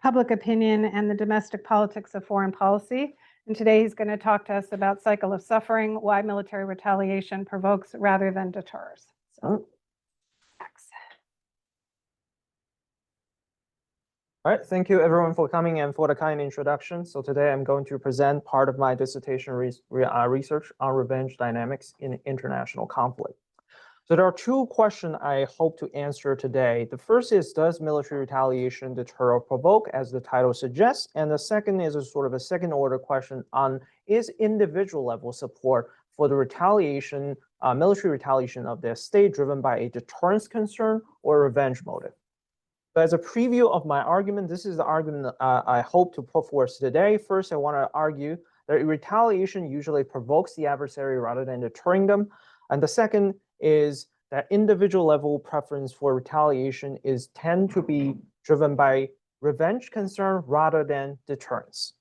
public opinion and the domestic politics of foreign policy. And today he's going to talk to us about cycle of suffering, why military retaliation provokes rather than deters. So, thanks. All right, thank you everyone for coming and for the kind introduction. So today I'm going to present part of my dissertation research on revenge dynamics in international conflict. So there are two questions I hope to answer today. The first is, does military retaliation deter or provoke, as the title suggests? And the second is a sort of a second order question on, is individual level support for the retaliation, military retaliation of the state driven by a deterrence concern or revenge motive? So as a preview of my argument, this is the argument I hope to put forth today. First, I want to argue that retaliation usually provokes the adversary rather than deterring them. And the second is that individual level preference for retaliation tend to be driven by revenge concern rather than deterrence.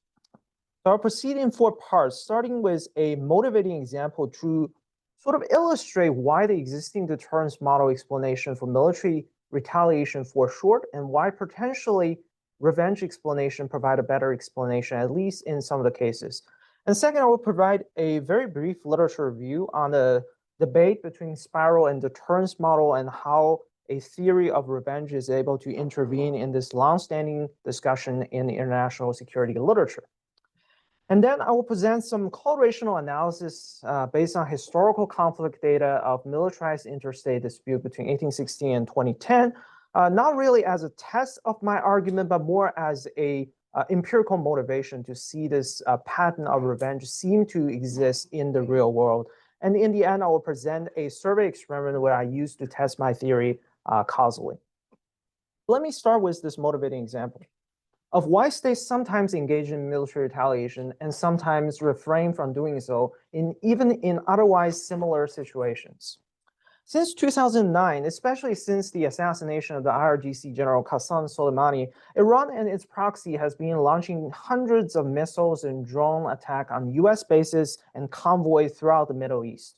So I'll proceed in four parts, starting with a motivating example to sort of illustrate why the existing deterrence model explanation for military retaliation falls short and why potentially revenge explanation provide a better explanation, at least in some of the cases. And second, I will provide a very brief literature review on the debate between spiral and deterrence model and how a theory of revenge is able to intervene in this long-standing discussion in the international security literature. And then I will present some correlational analysis based on historical conflict data of militarized interstate dispute between 1816 and 2010, not really as a test of my argument, but more as a empirical motivation to see this pattern of revenge seem to exist in the real world. And in the end, I will present a survey experiment where I used to test my theory causally. Let me start with this motivating example of why states sometimes engage in military retaliation and sometimes refrain from doing so, even in otherwise similar situations. Since 2009, especially since the assassination of the IRGC General Qasem Soleimani, Iran and its proxy has been launching hundreds of missiles and drone attacks on US bases and convoys throughout the Middle East.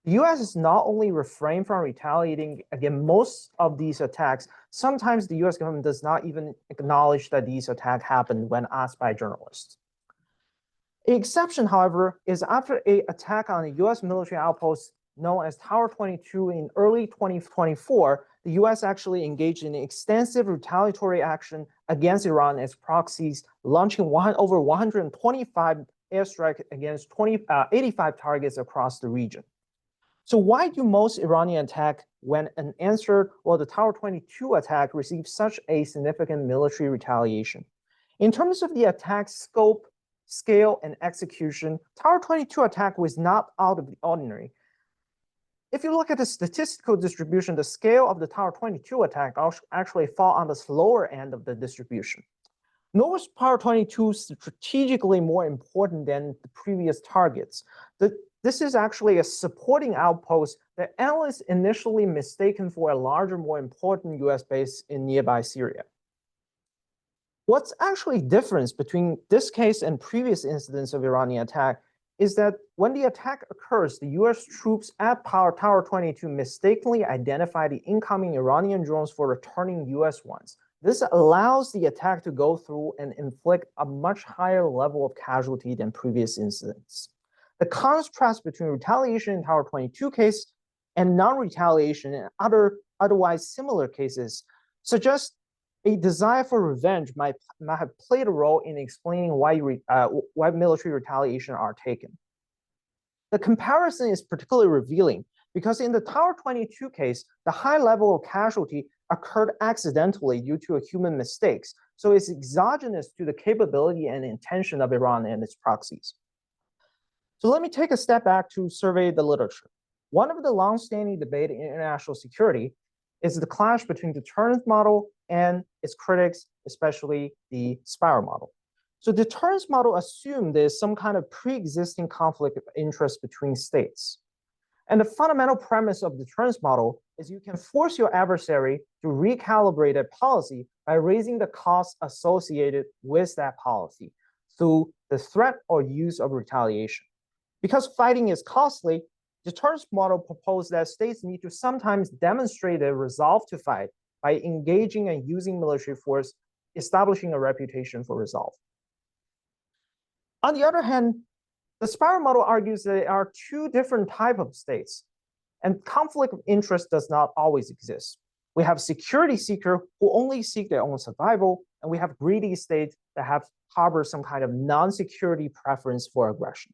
The US has not only refrained from retaliating against most of these attacks, sometimes the US government does not even acknowledge that these attacks happened when asked by journalists. An exception, however, is after an attack on a US military outpost known as Tower 22 in early 2024, the US actually engaged in extensive retaliatory action against Iran and its proxies, launching over 125 airstrikes against 85 targets across the region. So why do most Iranian attacks, when an answer, the Tower 22 attack, received such a significant military retaliation? In terms of the attack scope, scale, and execution, Tower 22 attack was not out of the ordinary. If you look at the statistical distribution, the scale of the Tower 22 attack actually fall on the slower end of the distribution. Nor was Tower 22 strategically more important than the previous targets. This is actually a supporting outpost that analysts initially mistaken for a larger, more important US base in nearby Syria. What's actually difference between this case and previous incidents of Iranian attack is that when the attack occurs, the US troops at Tower 22 mistakenly identify the incoming Iranian drones for returning US ones. This allows the attack to go through and inflict a much higher level of casualty than previous incidents. The contrast between retaliation in Tower 22 case and non-retaliation in otherwise similar cases suggests a desire for revenge might have played a role in explaining why military retaliation are taken. The comparison is particularly revealing because in the Tower 22 case, the high level of casualty occurred accidentally due to human mistakes, so it's exogenous to the capability and intention of Iran and its proxies. So let me take a step back to survey the literature. One of the long-standing debate in international security is the clash between the deterrence model and its critics, especially the spiral model. So the deterrence model assumes there's some kind of pre-existing conflict of interest between states. And the fundamental premise of the deterrence model is you can force your adversary to recalibrate a policy by raising the costs associated with that policy through the threat or use of retaliation. Because fighting is costly, the deterrence model proposed that states need to sometimes demonstrate their resolve to fight by engaging and using military force establishing a reputation for resolve. On the other hand, the spiral model argues that there are two different types of states, and conflict of interest does not always exist. We have security seeker who only seek their own survival, and we have greedy states that harbor some kind of non-security preference for aggression.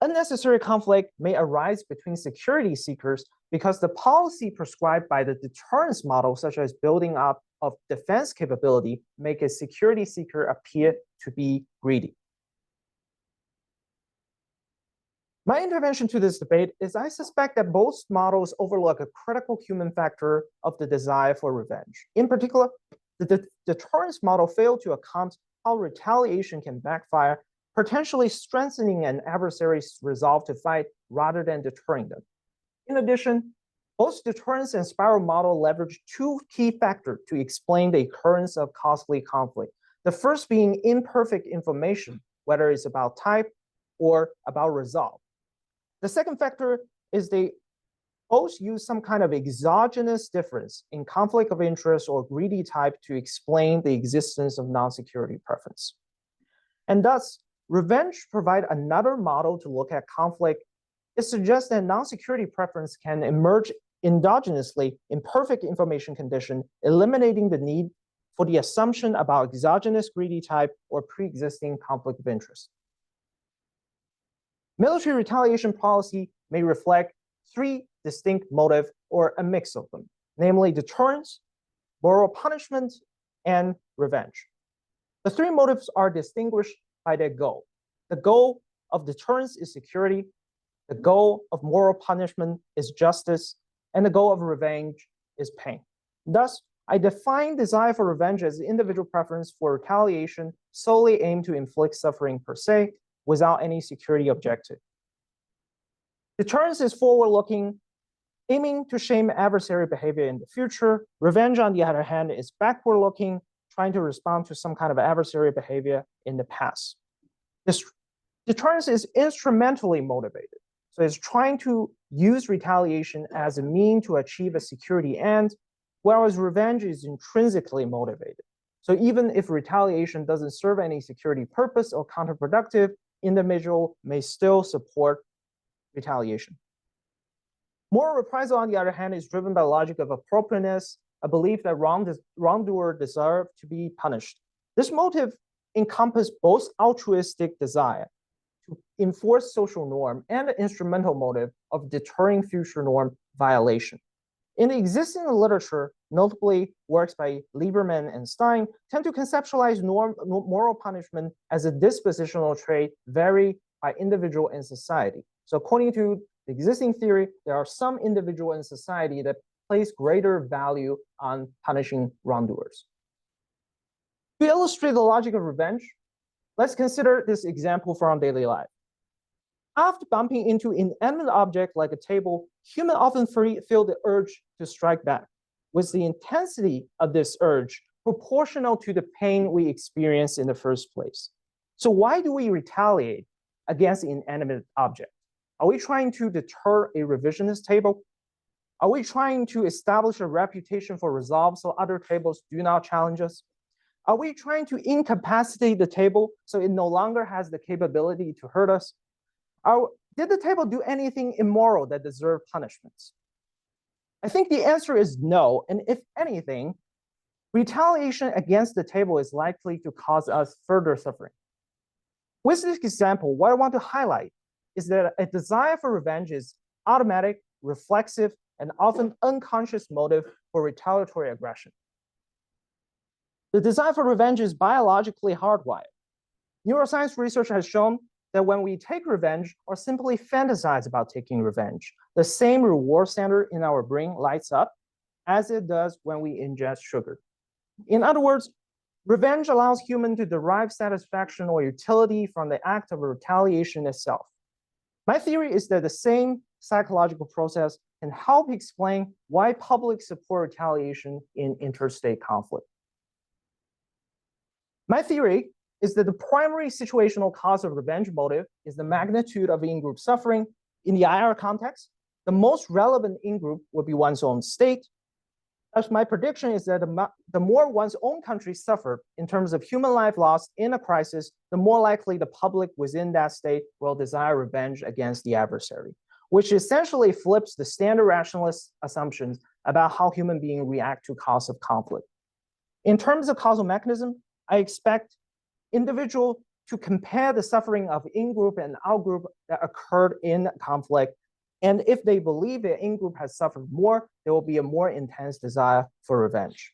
Unnecessary conflict may arise between security seekers because the policy prescribed by the deterrence model, such as building up of defense capability, make a security seeker appear to be greedy. My intervention to this debate is I suspect that both models overlook a critical human factor of the desire for revenge. In particular, the deterrence model failed to account how retaliation can backfire, potentially strengthening an adversary's resolve to fight rather than deterring them. In addition, both deterrence and spiral model leverage two key factors to explain the occurrence of costly conflict. The first being imperfect information, whether it's about type or about resolve. The second factor is they both use some kind of exogenous difference in conflict of interest or greedy type to explain the existence of non-security preference. And thus, revenge provides another model to look at conflict. It suggests that non-security preference can emerge endogenously in perfect information condition, eliminating the need for the assumption about exogenous greedy type or pre-existing conflict of interest. Military retaliation policy may reflect three distinct motives or a mix of them, namely deterrence, moral punishment, and revenge. The three motives are distinguished by their goal. The goal of deterrence is security, the goal of moral punishment is justice, and the goal of revenge is pain. Thus, I define desire for revenge as individual preference for retaliation solely aimed to inflict suffering per se, without any security objective. Deterrence is forward-looking, aiming to shame adversary behavior in the future. Revenge, on the other hand, is backward-looking, trying to respond to some kind of adversary behavior in the past. This deterrence is instrumentally motivated. So it's trying to use retaliation as a means to achieve a security end, whereas revenge is intrinsically motivated. So even if retaliation doesn't serve any security purpose or counterproductive, individual may still support retaliation. Moral reprisal, on the other hand, is driven by the logic of appropriateness, a belief that wrongdoer deserve to be punished. This motive encompasses both altruistic desire to enforce social norm and the instrumental motive of deterring future norm violation. In the existing literature, notably works by Lieberman and Stein, tend to conceptualize moral punishment as a dispositional trait vary by individual and society. So according to the existing theory, there are some individual in society that place greater value on punishing wrongdoers. To illustrate the logic of revenge, let's consider this example from daily life. After bumping into an inanimate object like a table, humans often feel the urge to strike back, with the intensity of this urge proportional to the pain we experience in the first place. So why do we retaliate against an inanimate object? Are we trying to deter a revisionist table? Are we trying to establish a reputation for resolve so other tables do not challenge us? Are we trying to incapacitate the table so it no longer has the capability to hurt us? Did the table do anything immoral that deserved punishments? I think the answer is no, and if anything, retaliation against the table is likely to cause us further suffering. With this example, what I want to highlight is that a desire for revenge is automatic, reflexive, and often unconscious motive for retaliatory aggression. The desire for revenge is biologically hardwired. Neuroscience research has shown that when we take revenge or simply fantasize about taking revenge, the same reward center in our brain lights up as it does when we ingest sugar. In other words, revenge allows humans to derive satisfaction or utility from the act of retaliation itself. My theory is that the same psychological process can help explain why public support retaliation in interstate conflict. My theory is that the primary situational cause of revenge motive is the magnitude of in-group suffering. In the IR context, the most relevant in-group would be one's own state. Thus, my prediction is that the more one's own country suffered in terms of human life lost in a crisis, the more likely the public within that state will desire revenge against the adversary, which essentially flips the standard rationalist assumptions about how human beings react to cause of conflict. In terms of causal mechanism, I expect individual to compare the suffering of in-group and out-group that occurred in conflict. And if they believe the in-group has suffered more, there will be a more intense desire for revenge.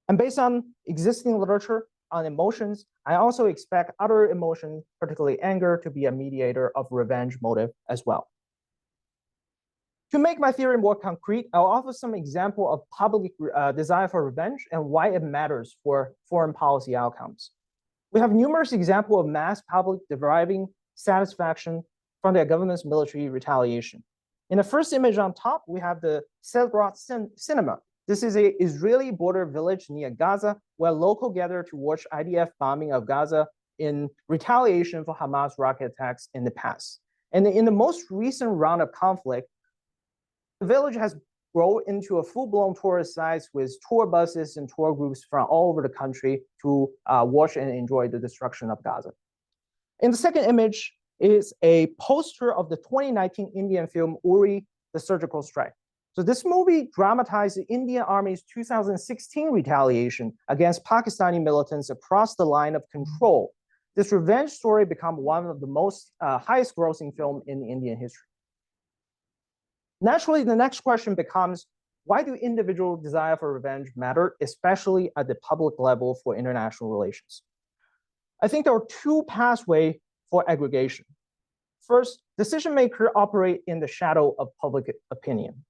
And based on existing literature on emotions, I also expect other emotions, particularly anger, to be a mediator of revenge motive as well. To make my theory more concrete, I'll offer some example of public desire for revenge and why it matters for foreign policy outcomes. We have numerous examples of mass public deriving satisfaction from their government's military retaliation. In the first image on top, we have the Selgrad cinema. This is an Israeli border village near Gaza, where locals gather to watch IDF bombing of Gaza in retaliation for Hamas rocket attacks in the past. And in the most recent round of conflict, the village has grown into a full-blown tourist site with tour buses and tour groups from all over the country to watch and enjoy the destruction of Gaza. In the second image is a poster of the 2019 Indian film Uri, the Surgical Strike. So this movie dramatized the Indian Army's 2016 retaliation against Pakistani militants across the line of control. This revenge story became one of the most highest grossing films in Indian history. Naturally, the next question becomes, why do individual desire for revenge matter, especially at the public level for international relations? I think there are two pathways for aggregation. First, decision makers operate in the shadow of public opinion.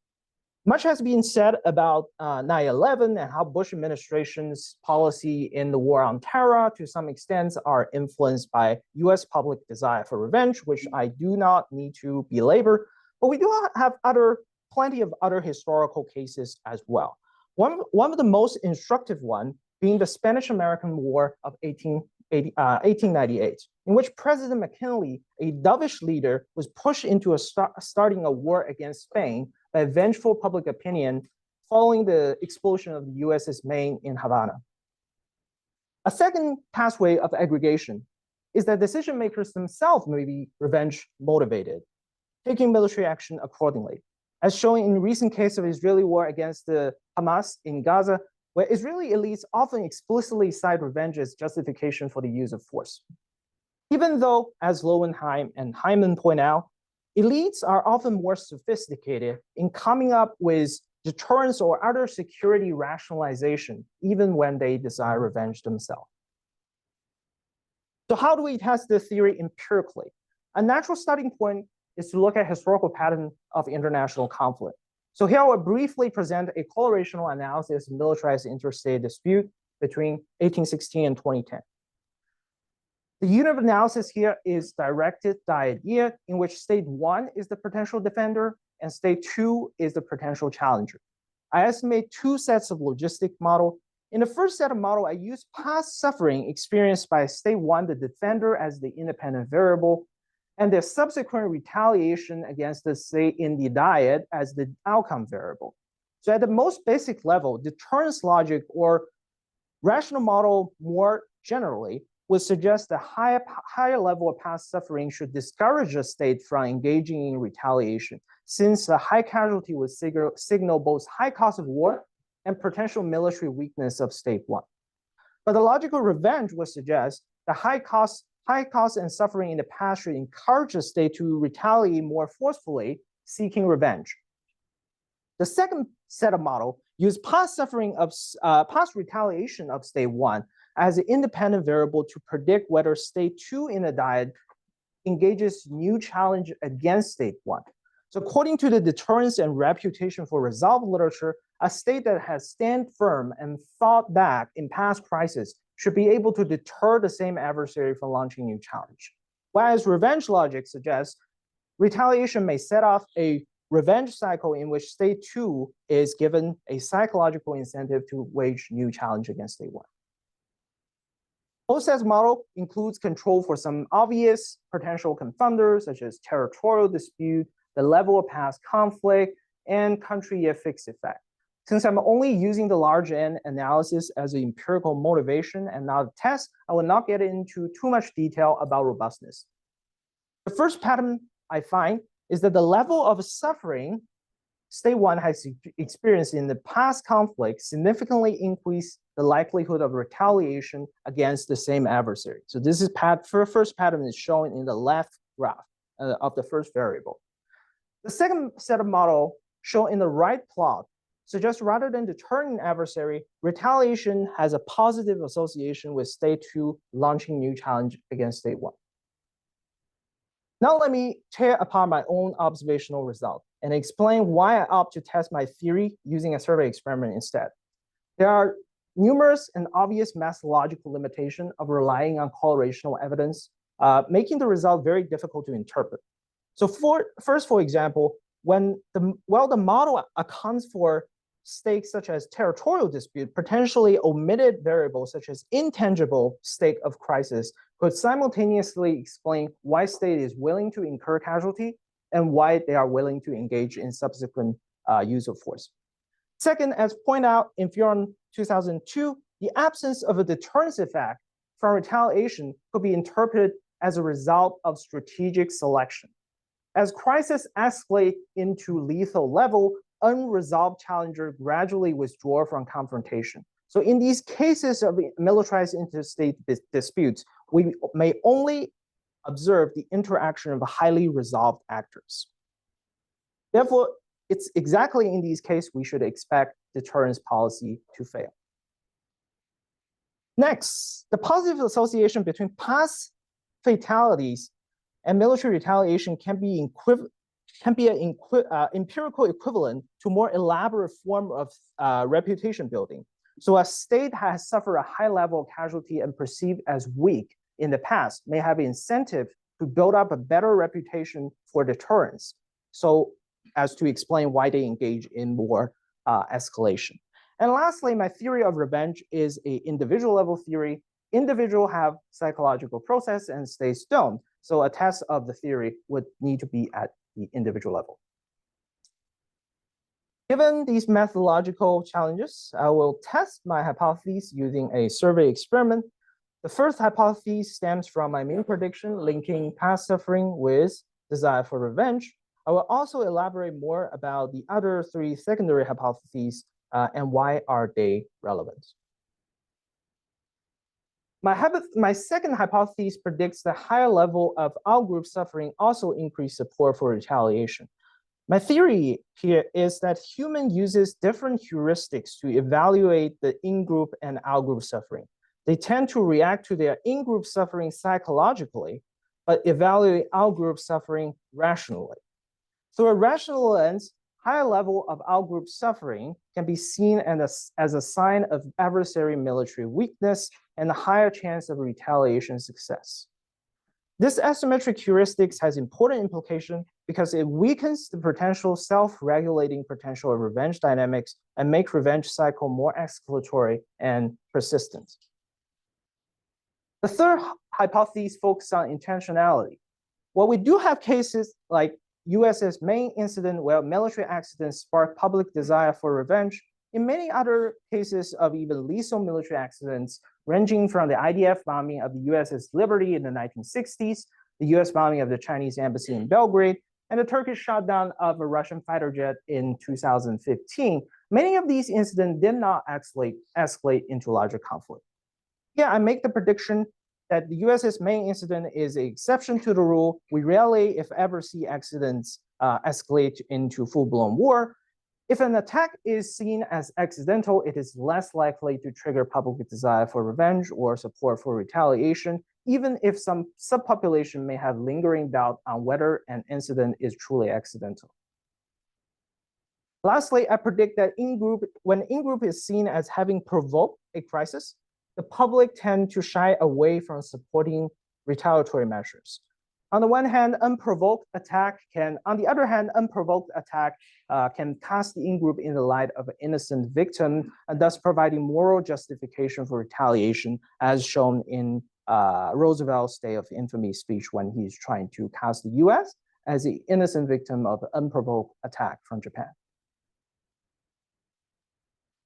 Much has been said about 9/11 and how Bush administration's policy in the war on terror to some extent are influenced by US public desire for revenge, which I do not need to belabor. But we do have plenty of other historical cases as well. One of the most instructive one being the Spanish-American War of 1898, in which President McKinley, a dovish leader, was pushed into starting a war against Spain by vengeful public opinion following the explosion of the USS Maine in Havana. A second pathway of aggregation is that decision makers themselves may be revenge motivated, taking military action accordingly, as shown in recent case of Israeli war against the Hamas in Gaza, where Israeli elites often explicitly cite revenge as justification for the use of force. Even though, as Lowenheim and Hyman point out, elites are often more sophisticated in coming up with deterrence or other security rationalization, even when they desire revenge themselves. So how do we test this theory empirically? A natural starting point is to look at historical pattern of international conflict. So here I will briefly present a correlational analysis of militarized interstate dispute between 1816 and 2010. The unit of analysis here is directed idea in which state 1 is the potential defender and state 2 is the potential challenger. I estimate two sets of logistic model. In the first set of model, I use past suffering experienced by state 1, the defender, as the independent variable, and the subsequent retaliation against the state in the dyad as the outcome variable. So at the most basic level, deterrence logic or rational model more generally would suggest that higher level of past suffering should discourage a state from engaging in retaliation, since the high casualty would signal both high cost of war and potential military weakness of state 1. But the logical revenge would suggest the high cost and suffering in the past should encourage the state to retaliate more forcefully, seeking revenge. The second set of model use past retaliation of state 1 as an independent variable to predict whether state 2 in the dyad engages new challenge against state 1. So according to the deterrence and reputation for resolve literature, a state that has stand firm and fought back in past crises should be able to deter the same adversary from launching new challenge. Whereas revenge logic suggests retaliation may set off a revenge cycle in which state 2 is given a psychological incentive to wage new challenge against state 1. Both sets model includes control for some obvious potential confunders, such as territorial dispute, the level of past conflict, and country affix effect. Since I'm only using the large N analysis as an empirical motivation and not a test, I will not get into too much detail about robustness. The first pattern I find is that the level of suffering state one has experienced in the past conflict significantly increased the likelihood of retaliation against the same adversary. So this is first pattern is shown in the left graph of the first variable. The second set of model shown in the right plot suggests rather than deterring an adversary, retaliation has a positive association with state two launching new challenge against state one. Now let me tear apart my own observational result and explain why I opt to test my theory using a survey experiment instead. There are numerous and obvious methodological limitations of relying on correlational evidence, making the result very difficult to interpret. So for example, while the model accounts for stakes such as territorial dispute, potentially omitted variables such as intangible stake of crisis could simultaneously explain why state is willing to incur casualty and why they are willing to engage in subsequent use of force. Second, as pointed out in Fioran 2002, the absence of a deterrence effect from retaliation could be interpreted as a result of strategic selection. As crises escalate into lethal level, unresolved challenger gradually withdraw from confrontation. So in these cases of militarized interstate disputes, we may only observe the interaction of highly resolved actors. Therefore, it's exactly in these cases we should expect deterrence policy to fail. Next, the positive association between past fatalities and military retaliation can be an empirical equivalent to more elaborate form of reputation building. So a state has suffered a high level of casualty and perceived as weak in the past may have incentive to build up a better reputation for deterrence, so as to explain why they engage in more escalation. And lastly, my theory of revenge is an individual level theory. Individuals have psychological process and states don't. So a test of the theory would need to be at the individual level. Given these methodological challenges, I will test my hypotheses using a survey experiment. The first hypothesis stems from my main prediction linking past suffering with desire for revenge. I will also elaborate more about the other three secondary hypotheses and why are they relevant. My second hypothesis predicts the higher level of outgroup suffering also increase support for retaliation. My theory here is that human uses different heuristics to evaluate the in-group and out-group suffering. They tend to react to their in-group suffering psychologically, but evaluate out-group suffering rationally. Through a rational lens, higher level of out-group suffering can be seen as a sign of adversary military weakness and a higher chance of retaliation success. This asymmetric heuristics has important implication because it weakens the potential self-regulating potential of revenge dynamics and makes revenge cycle more escalatory and persistent. The third hypothesis focuses on intentionality. While we do have cases like USS Maine incident where military accidents spark public desire for revenge, in many other cases of even lethal military accidents, ranging from the IDF bombing of the USS Liberty in the 1960s, the US bombing of the Chinese embassy in Belgrade, and the Turkish shutdown of a Russian fighter jet in 2015, many of these incidents did not escalate into larger conflict. Here, I make the prediction that the USS Maine incident is an exception to the rule. We rarely, if ever, see accidents escalate into full-blown war. If an attack is seen as accidental, it is less likely to trigger public desire for revenge or support for retaliation, even if some subpopulation may have lingering doubt on whether an incident is truly accidental. Lastly, I predict that when in-group is seen as having provoked a crisis, the public tend to shy away from supporting retaliatory measures. On the one hand, unprovoked attack can cast the in-group in the light of an innocent victim, and thus providing moral justification for retaliation, as shown in Roosevelt's Day of Infamy speech when he's trying to cast the US as the innocent victim of unprovoked attack from Japan.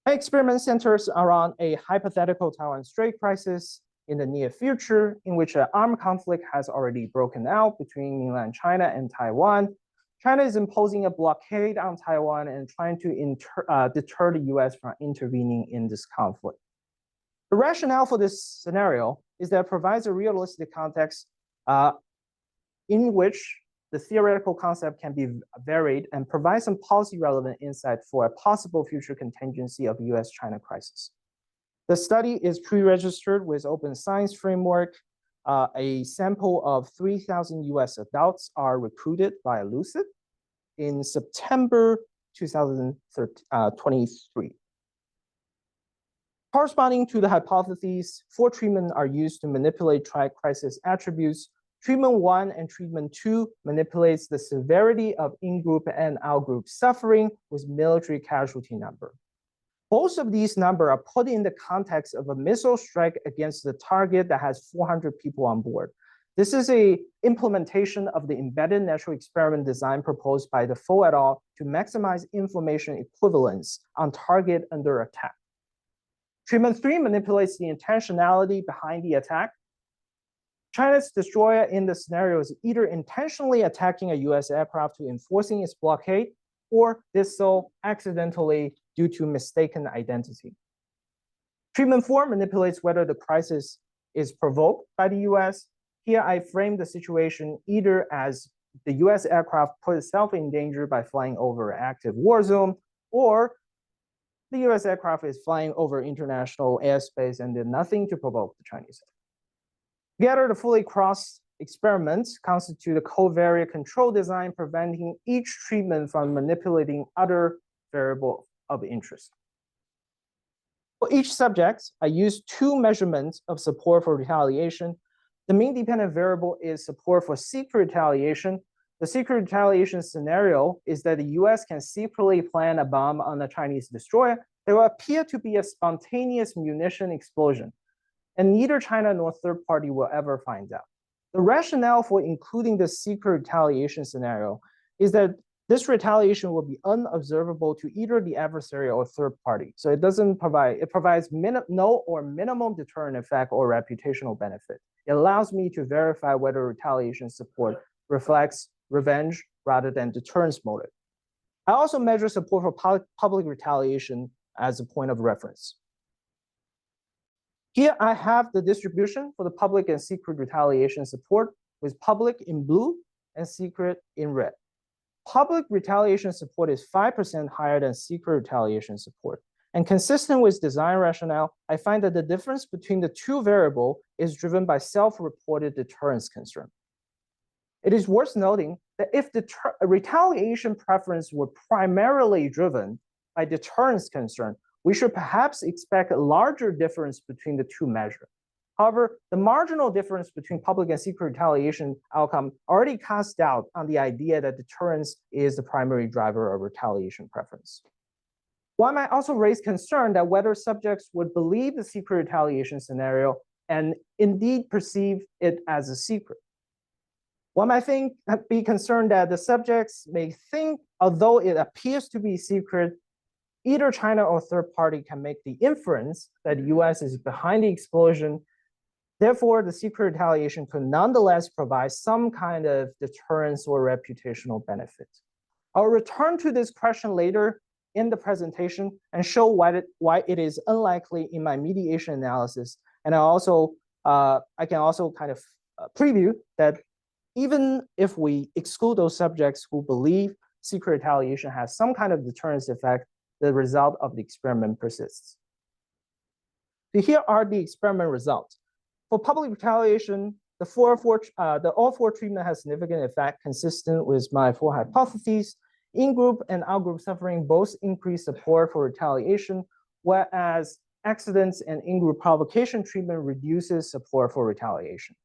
My experiment centers around a hypothetical Taiwan Strait crisis in the near future, in which an armed conflict has already broken out between mainland China and Taiwan. China is imposing a blockade on Taiwan and trying to deter the US from intervening in this conflict. The rationale for this scenario is that it provides a realistic context in which the theoretical concept can be varied and provide some policy relevant insight for a possible future contingency of US-China crisis. The study is pre-registered with open science framework. A sample of 3,000 US adults are recruited by Lucid in September 2023. Corresponding to the hypotheses, 4 treatments are used to manipulate crisis attributes. Treatment 1 and treatment 2 manipulates the severity of in-group and out-group suffering with military casualty number. Both of these numbers are put in the context of a missile strike against the target that has 400 people on board. This is an implementation of the embedded natural experiment design proposed by Defoe et al. To maximize information equivalence on target under attack. Treatment 3 manipulates the intentionality behind the attack. China's destroyer in the scenario is either intentionally attacking a US aircraft to enforcing its blockade, or did so accidentally due to mistaken identity. Treatment 4 manipulates whether the crisis is provoked by the US. Here I frame the situation either as the US aircraft put itself in danger by flying over an active war zone, or the US aircraft is flying over international airspace and did nothing to provoke the Chinese. Together, the fully crossed experiments constitute a covariate control design, preventing each treatment from manipulating other variables of interest. For each subject, I use 2 measurements of support for retaliation. The main dependent variable is support for secret retaliation. The secret retaliation scenario is that the US can secretly plan a bomb on a Chinese destroyer. There will appear to be a spontaneous munition explosion, and neither China nor third party will ever find out. The rationale for including the secret retaliation scenario is that this retaliation will be unobservable to either the adversary or third party. So it provides no or minimum deterrent effect or reputational benefit. It allows me to verify whether retaliation support reflects revenge rather than deterrence motive. I also measure support for public retaliation as a point of reference. Here I have the distribution for the public and secret retaliation support, with public in blue and secret in red. Public retaliation support is 5% higher than secret retaliation support. And consistent with design rationale, I find that the difference between the 2 variables is driven by self-reported deterrence concern. It is worth noting that if the retaliation preference were primarily driven by deterrence concern, we should perhaps expect a larger difference between the 2 measures. However, the marginal difference between public and secret retaliation outcome already casts doubt on the idea that deterrence is the primary driver of retaliation preference. One might also raise concern that whether subjects would believe the secret retaliation scenario and indeed perceive it as a secret. One might be concerned that the subjects may think, although it appears to be secret, either China or third party can make the inference that the US is behind the explosion. Therefore, the secret retaliation could nonetheless provide some kind of deterrence or reputational benefit. I'll return to this question later in the presentation and show why it is unlikely in my mediation analysis. And I can also kind of preview that even if we exclude those subjects who believe secret retaliation has some kind of deterrence effect, the result of the experiment persists. So here are the experiment results. For public retaliation, all 4 treatment has significant effect consistent with my 4 hypotheses. In-group and out-group suffering both increase support for retaliation, whereas accidents and in-group provocation treatment reduces support for retaliation.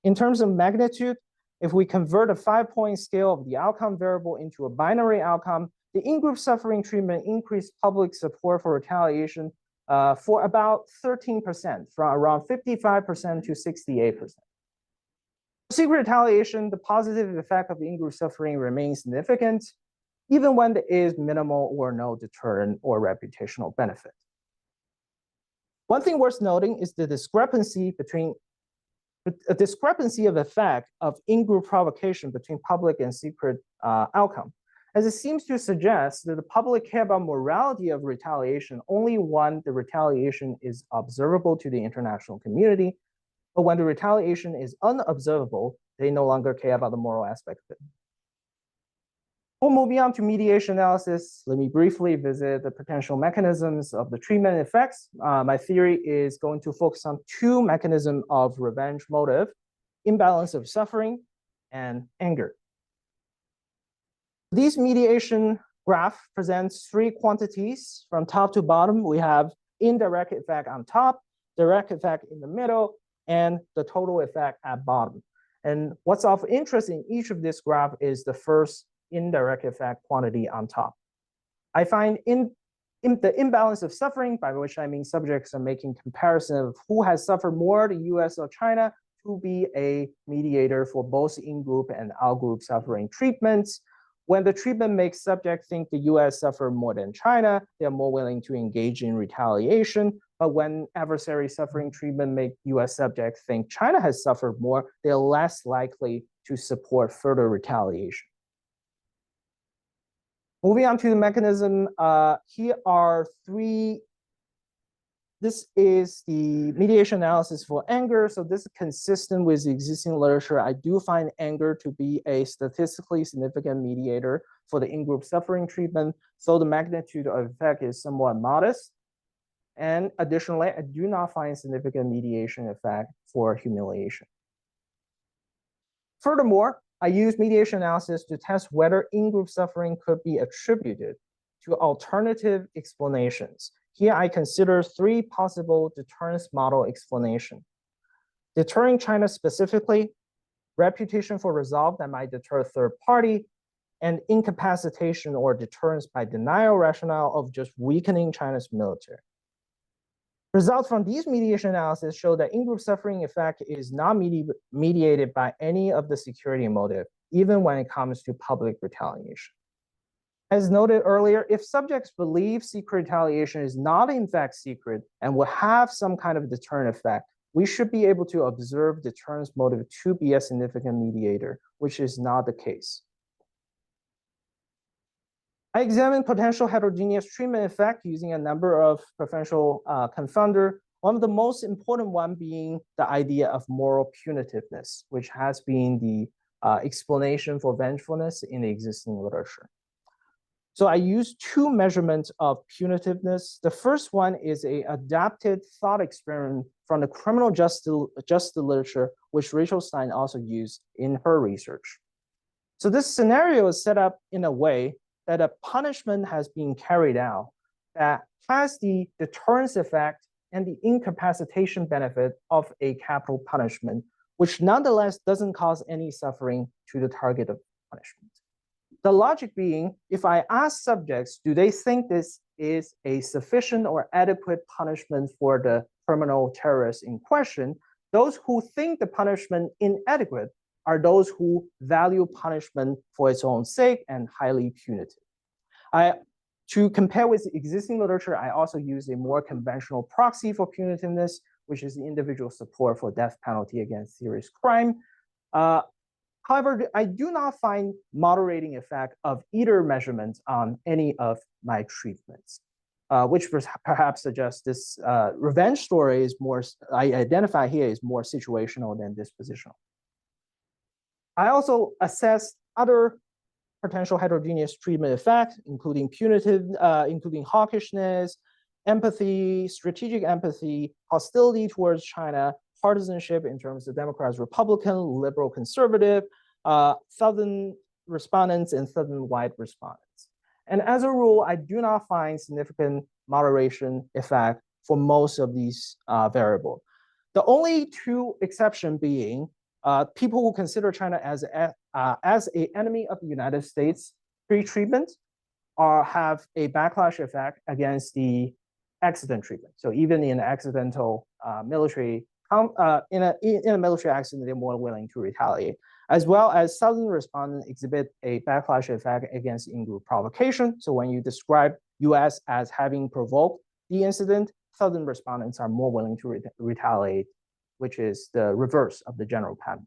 In terms of magnitude, if we convert a 5-point scale of the outcome variable into a binary outcome, the in-group suffering treatment increased public support for retaliation for about 13%, from around 55% to 68%. For secret retaliation, the positive effect of the in-group suffering remains significant. even when there is minimal or no deterrent or reputational benefit. One thing worth noting is the discrepancy between a discrepancy of effect of in-group provocation between public and secret outcome, as it seems to suggest that the public care about morality of retaliation only when the retaliation is observable to the international community, but when the retaliation is unobservable, they no longer care about the moral aspect of it. Before moving on to mediation analysis, let me briefly visit the potential mechanisms of the treatment effects. My theory is going to focus on two mechanisms of revenge motive: imbalance of suffering and anger. This mediation graph presents three quantities from top to bottom. We have indirect effect on top, direct effect in the middle, and the total effect at bottom. And what's of interest in each of this graph is the first indirect effect quantity on top. I find in the imbalance of suffering, by which I mean subjects are making comparison of who has suffered more, the US or China, to be a mediator for both in-group and out-group suffering treatments. When the treatment makes subjects think the US suffered more than China, they're more willing to engage in retaliation. But when adversary suffering treatment make US subjects think China has suffered more, they're less likely to support further retaliation. Moving on to the mechanism, here are three. This is the mediation analysis for anger. So this is consistent with the existing literature. I do find anger to be a statistically significant mediator for the in-group suffering treatment. So the magnitude of effect is somewhat modest. And additionally, I do not find significant mediation effect for humiliation. Furthermore, I use mediation analysis to test whether in-group suffering could be attributed to alternative explanations. Here I consider three possible deterrence model explanations: deterring China specifically, reputation for resolve that might deter third party, and incapacitation or deterrence by denial rationale of just weakening China's military. Results from these mediation analysis show that in-group suffering effect is not mediated by any of the security motive, even when it comes to public retaliation. As noted earlier, if subjects believe secret retaliation is not in fact secret and will have some kind of deterrent effect, we should be able to observe deterrence motive to be a significant mediator, which is not the case. I examined potential heterogeneous treatment effect using a number of potential confounder. One of the most important one being the idea of moral punitiveness, which has been the explanation for vengefulness in the existing literature. So I used two measurements of punitiveness. The first one is an adapted thought experiment from the criminal justice literature, which Rachel Stein also used in her research. So this scenario is set up in a way that a punishment has been carried out that has the deterrence effect and the incapacitation benefit of a capital punishment, which nonetheless doesn't cause any suffering to the target of punishment. The logic being, if I ask subjects, do they think this is a sufficient or adequate punishment for the criminal terrorist in question, those who think the punishment inadequate are those who value punishment for its own sake and highly punitive. To compare with existing literature, I also use a more conventional proxy for punitiveness, which is the individual support for death penalty against serious crime. However, I do not find moderating effect of either measurement on any of my treatments, which perhaps suggests this revenge story is more, I identify here is more situational than dispositional. I also assessed other potential heterogeneous treatment effects, including punitive, including hawkishness, empathy, strategic empathy, hostility towards China, partisanship in terms of Democrats, Republican, liberal, conservative, Southern respondents, and Southern white respondents. And as a rule, I do not find significant moderation effect for most of these variables. The only two exceptions being people who consider China as an enemy of the United States pre-treatment have a backlash effect against the accident treatment. So even in accidental military, in a military accident, they're more willing to retaliate. as well as southern respondents exhibit a backlash effect against in-group provocation. So when you describe US as having provoked the incident, southern respondents are more willing to retaliate, which is the reverse of the general pattern.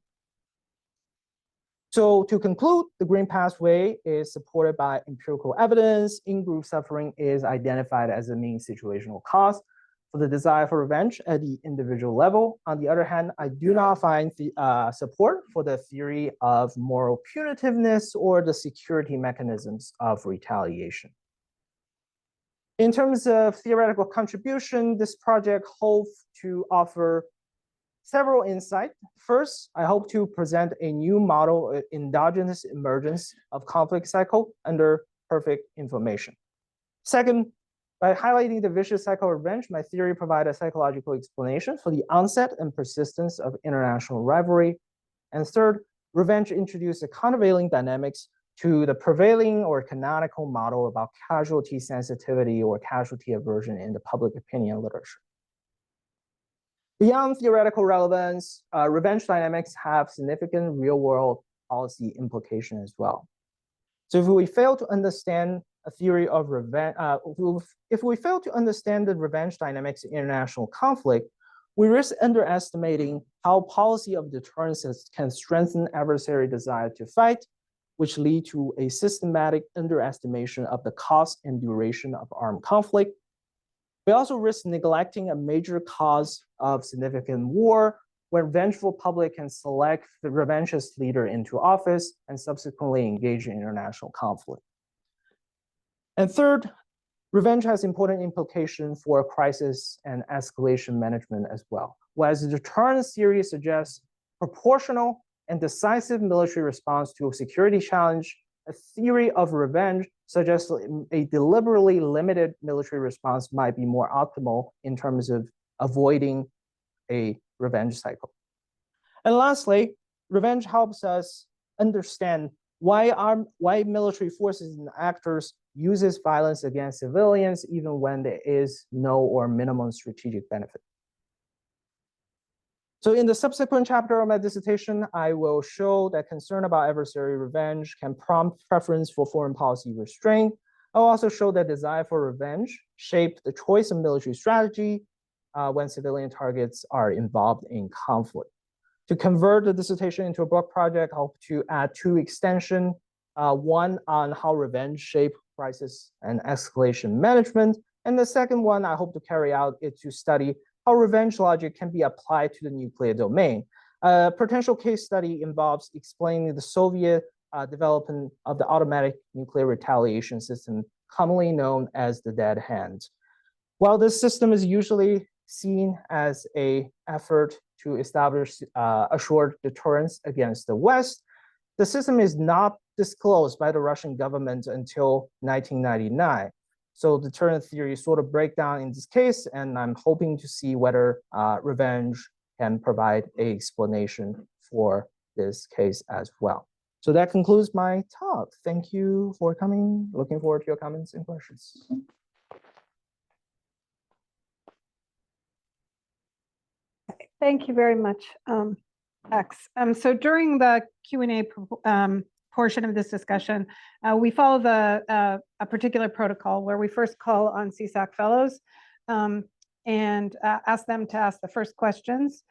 So to conclude, the green pathway is supported by empirical evidence. In-group suffering is identified as a main situational cause for the desire for revenge at the individual level. On the other hand, I do not find the support for the theory of moral punitiveness or the security mechanisms of retaliation. In terms of theoretical contribution, this project hopes to offer several insights. First, I hope to present a new model of endogenous emergence of conflict cycle under perfect information. Second, by highlighting the vicious cycle of revenge, my theory provides a psychological explanation for the onset and persistence of international rivalry. And third, revenge introduced a countervailing dynamics to the prevailing or canonical model about casualty sensitivity or casualty aversion in the public opinion literature. Beyond theoretical relevance, revenge dynamics have significant real-world policy implication as well. So if we fail to understand a theory of revenge, if we fail to understand the revenge dynamics in international conflict, we risk underestimating how policy of deterrence can strengthen adversary desire to fight, which lead to a systematic underestimation of the cost and duration of armed conflict. We also risk neglecting a major cause of significant war, where vengeful public can select the revanchist leader into office and subsequently engage in international conflict. And third, revenge has important implications for crisis and escalation management as well. Whereas the deterrence theory suggests proportional and decisive military response to a security challenge, a theory of revenge suggests a deliberately limited military response might be more optimal in terms of avoiding a revenge cycle. And lastly, revenge helps us understand why military forces and actors uses violence against civilians even when there is no or minimum strategic benefit. So in the subsequent chapter of my dissertation, I will show that concern about adversary revenge can prompt preference for foreign policy restraint. I'll also show that desire for revenge shaped the choice of military strategy when civilian targets are involved in conflict. To convert the dissertation into a book project, I hope to add two extensions, one on how revenge shaped crisis and escalation management, and the second one I hope to carry out is to study how revenge logic can be applied to the nuclear domain. A potential case study involves explaining the Soviet development of the automatic nuclear retaliation system, commonly known as the dead hand. While this system is usually seen as an effort to establish assured deterrence against the West, the system is not disclosed by the Russian government until 1999. So deterrent theory sort of break down in this case, and I'm hoping to see whether revenge can provide an explanation for this case as well. So that concludes my talk. Thank you for coming. Looking forward to your comments and questions. Thank you very much, X. So during the Q&A portion of this discussion, we follow a particular protocol where we first call on CSAC fellows and ask them to ask the first questions.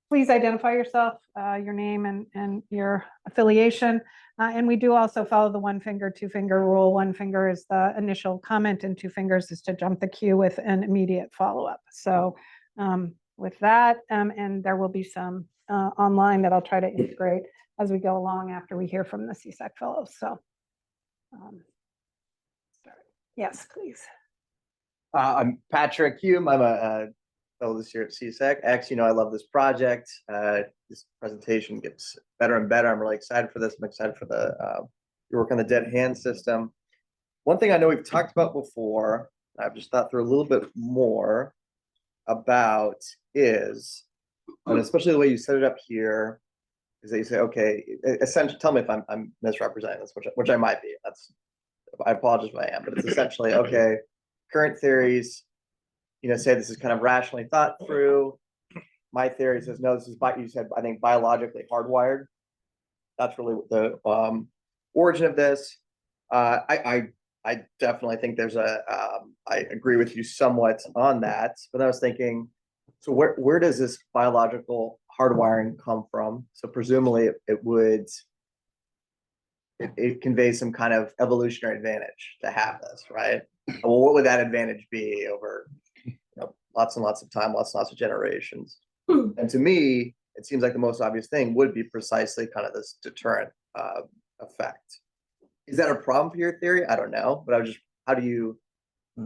Please identify yourself, your name and your affiliation. And we do also follow the 1 finger, 2 finger rule. 1 finger is the initial comment and 2 fingers is to jump the queue with an immediate follow-up. So with that, and there will be some online that I'll try to integrate as we go along after we hear from the CSAC fellows. So yes, please. I'm Patrick Hume. I'm a fellow this year at CSAC. X, I love this project. This presentation gets better and better. I'm really excited for this. I'm excited for your work on the dead hand system. One thing I know we've talked about before, I've just thought through a little bit more about is, and especially the way you set it up here, is that you say, okay, essentially, tell me if I'm misrepresenting this, which I might be. I apologize if I am, but it's essentially, okay, current theories, say this is kind of rationally thought through. My theory says, no, this is, you said, I think, biologically hardwired. that's really the origin of this. I definitely think there's I agree with you somewhat on that, but I was thinking, so where does this biological hardwiring come from? So presumably it conveys some kind of evolutionary advantage to have this, right? Well, what would that advantage be over lots and lots of time, lots and lots of generations? And to me, it seems like the most obvious thing would be precisely kind of this deterrent effect. Is that a problem for your theory? I don't know, but how do you,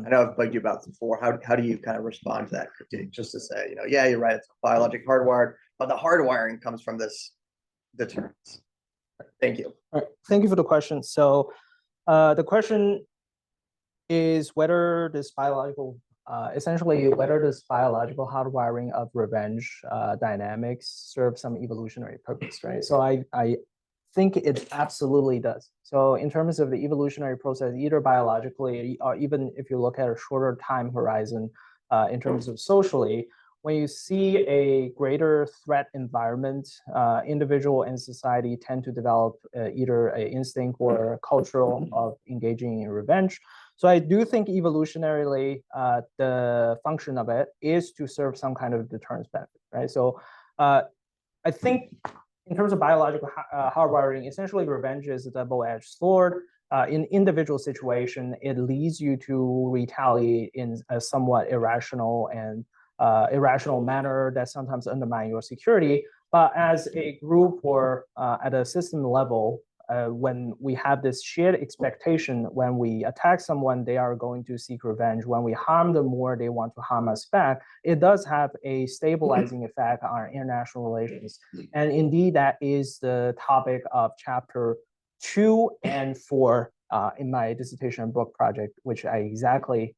I know I've bugged you about this before, how do you kind of respond to that critique? Just to say, yeah, you're right, it's biologic hardwired, but the hardwiring comes from this deterrence. Thank you. All right, thank you for the question. So the question is whether this essentially whether this biological hardwiring of revenge dynamics serves some evolutionary purpose, right? So I think it absolutely does. So in terms of the evolutionary process, either biologically or even if you look at a shorter time horizon in terms of socially, when you see a greater threat environment, individual and society tend to develop either an instinct or a cultural of engaging in revenge. So I do think evolutionarily, the function of it is to serve some kind of deterrence benefit, right? So I think in terms of biological hardwiring, essentially revenge is a double-edged sword. In individual situation, it leads you to retaliate in a somewhat irrational manner that sometimes undermine your security. But as a group or at a system level, when we have this shared expectation, when we attack someone, they are going to seek revenge. When we harm them more, they want to harm us back. It does have a stabilizing effect on our international relations. And indeed, that is the topic of chapter 2 and 4 in my dissertation book project, which I exactly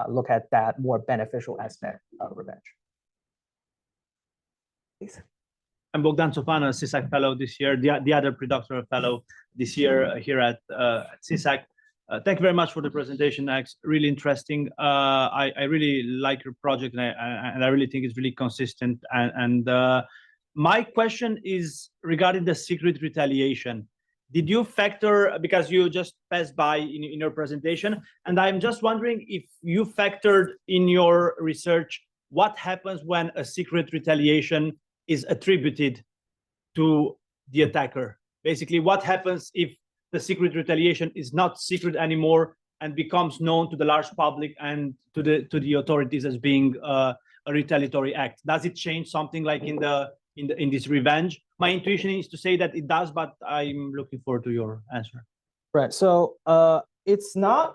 look at that more beneficial aspect of revenge. Please. I'm Bogdan Tsofano, CSAC fellow this year, the other pre-doctoral fellow this year here at CSAC. Thank you very much for the presentation, Alex. Really interesting. I really like your project, and I really think it's really consistent. And my question is regarding the secret retaliation. Did you factor, because you just passed by in your presentation, and I'm just wondering if you factored in your research what happens when a secret retaliation is attributed to the attacker. Basically, what happens if the secret retaliation is not secret anymore and becomes known to the large public and to the authorities as being a retaliatory act? Does it change something like in this revenge? My intuition is to say that it does, but I'm looking forward to your answer. Right. So it's not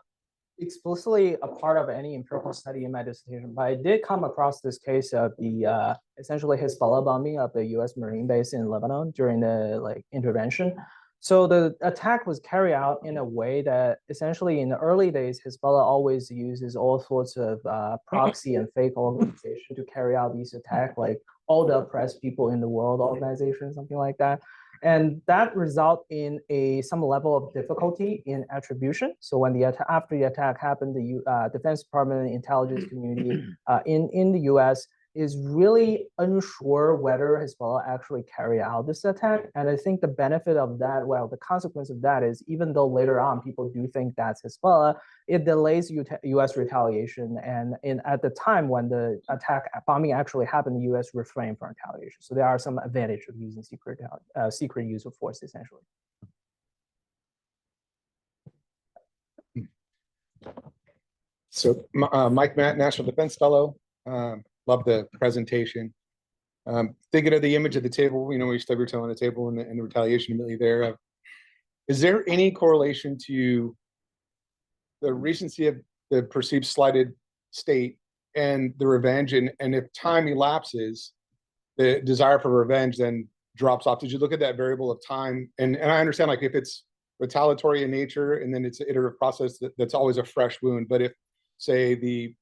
explicitly a part of any empirical study in my dissertation, but I did come across this case of the essentially Hezbollah bombing of the U.S. Marine base in Lebanon during the intervention. So the attack was carried out in a way that essentially in the early days, Hezbollah always uses all sorts of proxy and fake organization to carry out these attacks, like all the oppressed people in the world organization, something like that. And that result in some level of difficulty in attribution. So when after the attack happened, the Defense Department and intelligence community in the U.S. is really unsure whether Hezbollah actually carried out this attack. And I think the benefit of that, well, the consequence of that is even though later on people do think that's Hezbollah, it delays U.S. retaliation. And at the time when the bombing actually happened, the U.S. refrained from retaliation. So there are some advantage of using secret use of force, essentially. So Mike Matt, National Defense Fellow. Love the presentation. Thinking of the image at the table, we stub your toe on the table and the retaliation immediately there. Is there any correlation to the recency of the perceived slighted state and the revenge? And if time elapses, the desire for revenge then drops off. Did you look at that variable of time? And I understand, like, if it's retaliatory in nature and then it's an iterative process, that's always a fresh wound. But if, say, the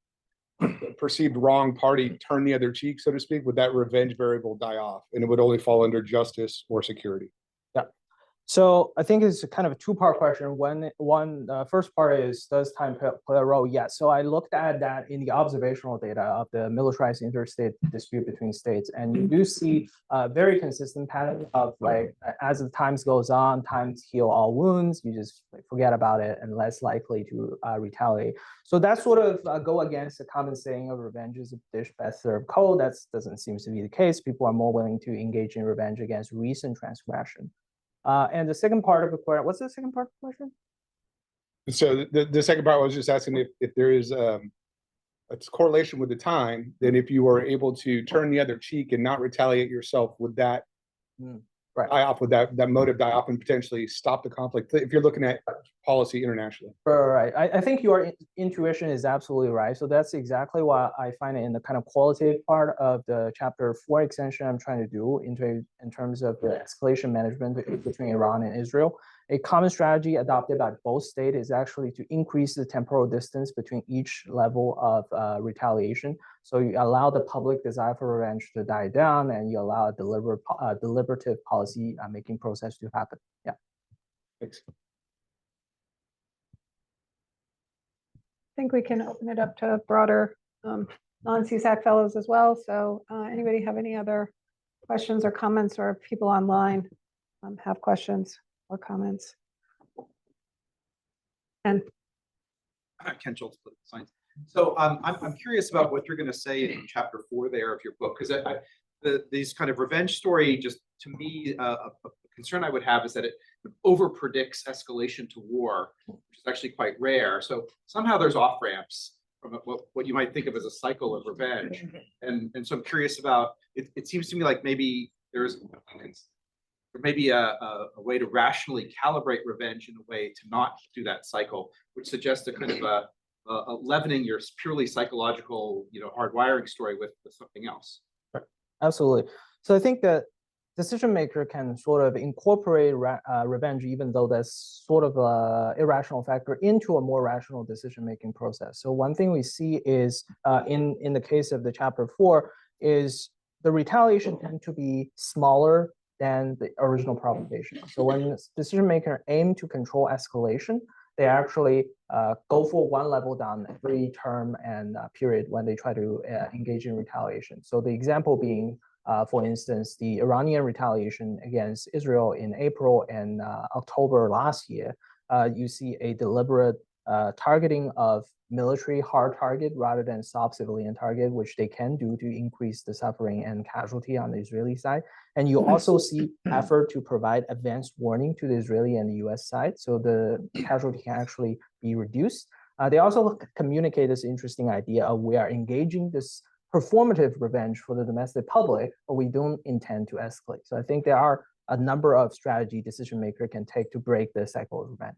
perceived wrong party turn the other cheek, so to speak, would that revenge variable die off and it would only fall under justice or security? Yeah. So I think it's kind of a two-part question. First part is, does time play a role? Yes. So I looked at that in the observational data of the militarized interstate dispute between states, and you do see a very consistent pattern of like, as the times goes on, times heal all wounds. You just forget about it and less likely to retaliate. So that sort of go against the common saying of revenge is a dish best served cold. That doesn't seem to be the case. People are more willing to engage in revenge against recent transgression. And the second part of the question, what's the second part of the question? So the second part was just asking if there is a correlation with the time, then if you are able to turn the other cheek and not retaliate yourself, would that Right. die off, would that motive die off and potentially stop the conflict if you're looking at policy internationally? Right. I think your intuition is absolutely right. So that's exactly why I find it in the kind of qualitative part of the chapter 4 extension I'm trying to do in terms of the escalation management between Iran and Israel. A common strategy adopted by both states is actually to increase the temporal distance between each level of retaliation. So you allow the public desire for revenge to die down, and you allow a deliberative policy making process to happen. Yeah. Thanks. I think we can open it up to broader non-CSAC fellows as well. So anybody have any other questions or comments, or people online have questions or comments? And Ken Schultz, political science. So I'm curious about what you're going to say in chapter 4 there of your book, because these kind of revenge story, just to me, a concern I would have is that it over predicts escalation to war, which is actually quite rare. So somehow there's off ramps from what you might think of as a cycle of revenge, and so I'm curious about it. It seems to me like maybe there's maybe a way to rationally calibrate revenge in a way to not do that cycle, which suggests a kind of a leavening your purely psychological, hardwiring story with something else. Absolutely. So I think that decision maker can sort of incorporate revenge, even though that's sort of an irrational factor, into a more rational decision-making process. So one thing we see is in the case of the chapter 4 is the retaliation tend to be smaller than the original provocation. So when decision maker aim to control escalation, they actually go for one level down every term and period when they try to engage in retaliation. So the example being, for instance, the Iranian retaliation against Israel in April and October last year, you see a deliberate targeting of military hard target rather than soft civilian target, which they can do to increase the suffering and casualty on the Israeli side. And you also see effort to provide advanced warning to the Israeli and the US side, so the casualty can actually be reduced. They also communicate this interesting idea of we are engaging this performative revenge for the domestic public, but we don't intend to escalate. So I think there are a number of strategy decision maker can take to break the cycle of revenge.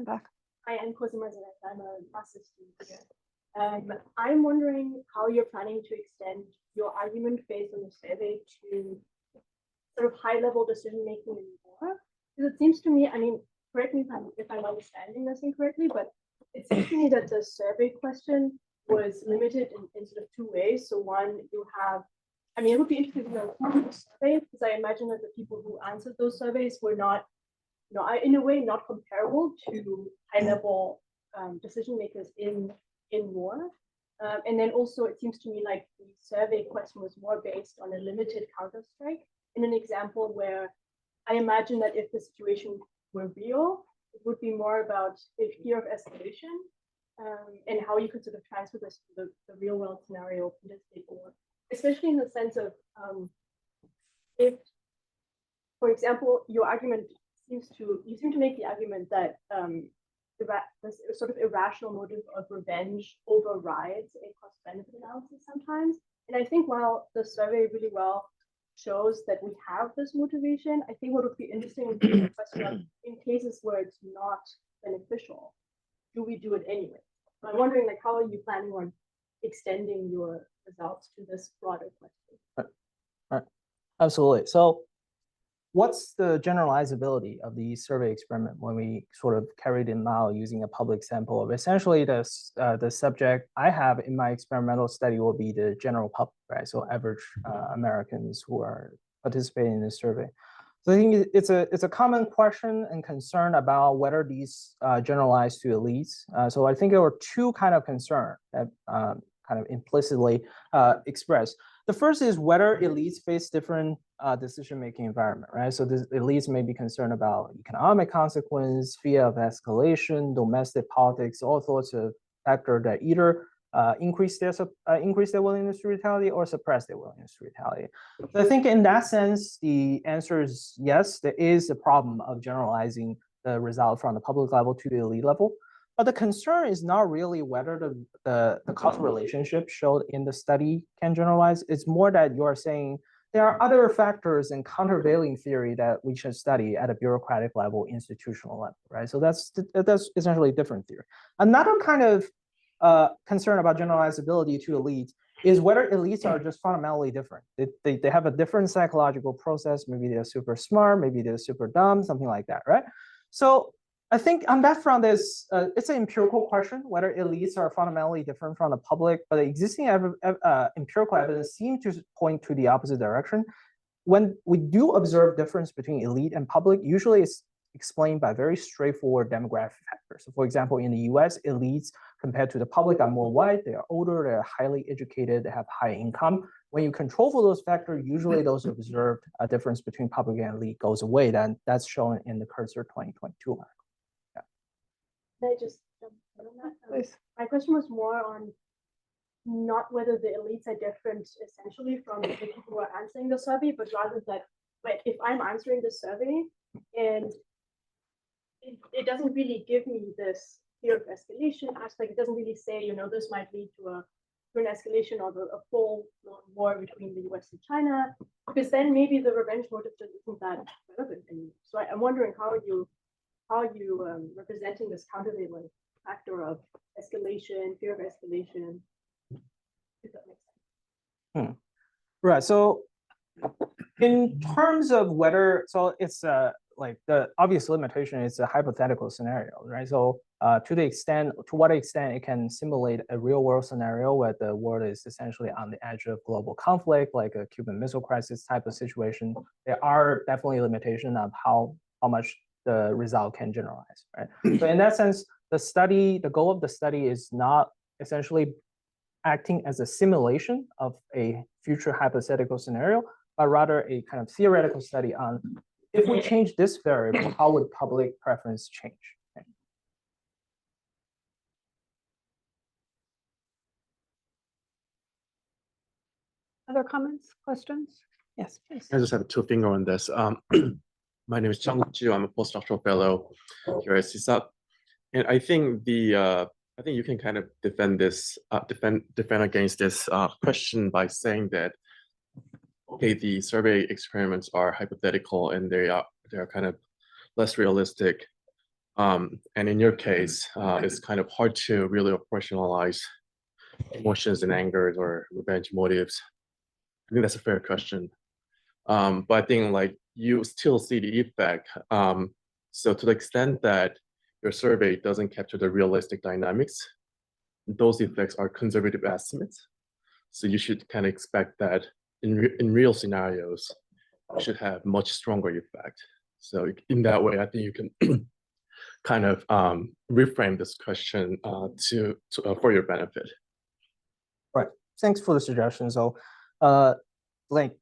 back. Hi, I'm Cosima Zanet. I'm a master's student here. I'm wondering how you're planning to extend your argument based on the survey to sort of high-level decision-making in war. Because it seems to me, I mean, correct me if I'm understanding this incorrectly, but it seems to me that the survey question was limited in sort of 2 ways. So one, you have, I mean, it would be interesting to know the survey, because I imagine that the people who answered those surveys were not, in a way, not comparable to high-level decision makers in war. And then also, it seems to me like the survey question was more based on a limited counterstrike. In an example where I imagine that if the situation were real, it would be more about a fear of escalation and how you could sort of transfer this to the real-world scenario in this state war, especially in the sense of if, for example, your argument you seem to make the argument that this sort of irrational motive of revenge overrides a cost-benefit analysis sometimes. And I think while the survey really well shows that we have this motivation, I think what would be interesting would be the question of, in cases where it's not beneficial, do we do it anyway? So I'm wondering, like, how are you planning on extending your results to this broader question? Right. Absolutely. So what's the generalizability of the survey experiment when we sort of carried it out using a public sample of essentially the subject I have in my experimental study will be the general public, right? So average Americans who are participating in this survey. So I think it's a common question and concern about whether these generalize to elites. So I think there were two kind of concern that kind of implicitly expressed. The first is whether elites face different decision-making environment, right? So the elites may be concerned about economic consequence, fear of escalation, domestic politics, all sorts of factors that either increase their willingness to retaliate or suppress their willingness to retaliate. So I think in that sense, the answer is yes, there is a problem of generalizing the result from the public level to the elite level. But the concern is not really whether the causal relationship showed in the study can generalize. It's more that you are saying there are other factors and countervailing theory that we should study at a bureaucratic level, institutional level, right? So that's essentially a different theory. Another kind of concern about generalizability to elites is whether elites are just fundamentally different. They have a different psychological process. Maybe they're super smart, maybe they're super dumb, something like that, right? So I think on that front, it's an empirical question whether elites are fundamentally different from the public, but the existing empirical evidence seems to point to the opposite direction. When we do observe difference between elite and public, usually it's explained by very straightforward demographic factors. So for example, in the US, elites compared to the public are more white, they are older, they're highly educated, they have high income. When you control for those factors, usually those observed difference between public and elite goes away. Then that's shown in the Cursor 2022 article. Can I just jump in on that? Please. My question was more on not whether the elites are different essentially from the people who are answering the survey, but rather that, like, if I'm answering the survey and it doesn't really give me this fear of escalation aspect, it doesn't really say, you know, this might lead to an escalation or a full-blown war between the US and China, because then maybe the revenge motive just isn't that relevant anymore. So I'm wondering how are you representing this countervailing factor of escalation, fear of escalation, if that makes sense. Right. So in terms of whether, so it's like the obvious limitation is a hypothetical scenario, right? So to what extent it can simulate a real world scenario where the world is essentially on the edge of global conflict, like a Cuban Missile Crisis type of situation, there are definitely limitations of how much the result can generalize, right? So in that sense, the goal of the study is not essentially acting as a simulation of a future hypothetical scenario, but rather a kind of theoretical study on if we change this variable, how would public preference change? Okay. Other comments, questions? Yes, please. I just have two fingers on this. My name is Zhang. I'm a postdoctoral fellow here at CSUP, and I think you can kind of defend against this question by saying that okay, the survey experiments are hypothetical and they are kind of less realistic. And in your case, it's kind of hard to really operationalize emotions and angers or revenge motives. I think that's a fair question. But I think like you still see the effect. So to the extent that your survey doesn't capture the realistic dynamics, those effects are conservative estimates. So you should kind of expect that in real scenarios, you should have much stronger effect. So in that way, I think you can kind of reframe this question for your benefit. Right. Thanks for the suggestion. So, like